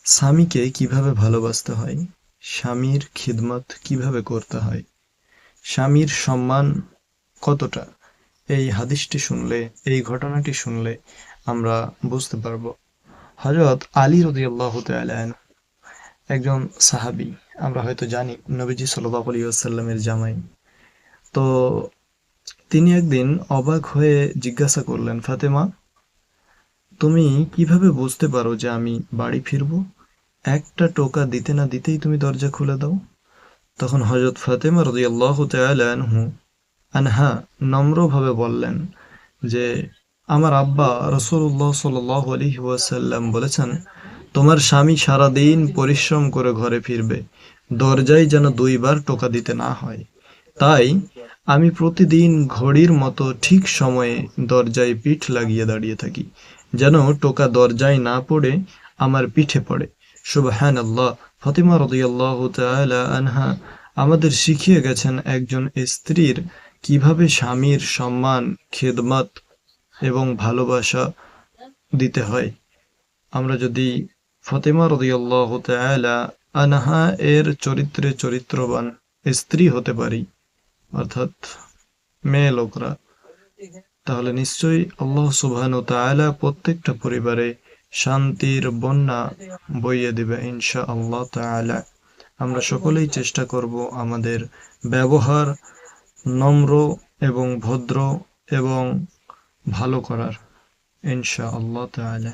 স্বামীকে কিভাবে ভালোবাসতে হয়, স্বামীর খিদমত কিভাবে করতে হয়, স্বামীর সম্মান কতটা, এই হাদিসটি শুনলে, এই ঘটনাটি শুনলে আমরা বুঝতে পারব। হযরত আলী রাদিয়াল্লাহু তাআলা আনহু একজন সাহাবী। আমরা হয়তো জানি নবীজি সাল্লাল্লাহু আলাইহি ওয়াসাল্লামের জামাই। তো তিনি একদিন অবাক হয়ে জিজ্ঞাসা করলেন, ফাতেমা, তুমি কিভাবে বুঝতে পারো যে আমি বাড়ি ফিরবো? একটা টোকা দিতে না দিতেই তুমি দরজা খুলে দাও। তখন হযরত ফাতেমা রাদিয়াল্লাহু তাআলা আনহা নম্রভাবে বললেন যে, আমার আব্বা রাসূলুল্লাহ সাল্লাল্লাহু আলাইহি ওয়াসাল্লাম বলেছেন, তোমার স্বামী সারাদিন পরিশ্রম করে ঘরে ফিরবে, দরজায় যেন 2 বার টোকা দিতে না হয়। তাই আমি প্রতিদিন ঘড়ির মতো ঠিক সময়ে দরজায় পিঠ লাগিয়ে দাঁড়িয়ে থাকি, যেন টোকা দরজায় না পড়ে আমার পিঠে পড়ে। সুবহানাল্লাহ। ফাতিমা রাদিয়াল্লাহু তাআলা আনহা আমাদের শিখিয়ে গেছেন একজন স্ত্রীর কিভাবে স্বামীর সম্মান, খেদমত এবং ভালোবাসা দিতে হয়। আমরা যদি ফাতিমা রাদিয়াল্লাহু তাআলা আনহা এর চরিত্রে চরিত্রবান স্ত্রী হতে পারি, অর্থাৎ মেয়ে লোকরা, তাহলে নিশ্চয়ই আল্লাহ সুবহানাহু ওয়া তাআলা প্রত্যেকটা পরিবারে শান্তির বন্যা বইয়ে দিবে ইনশাআল্লাহ তাআলা। আমরা সকলেই চেষ্টা করব আমাদের ব্যবহার নম্র এবং ভদ্র এবং ভালো করার ইনশাআল্লাহ তাআলা।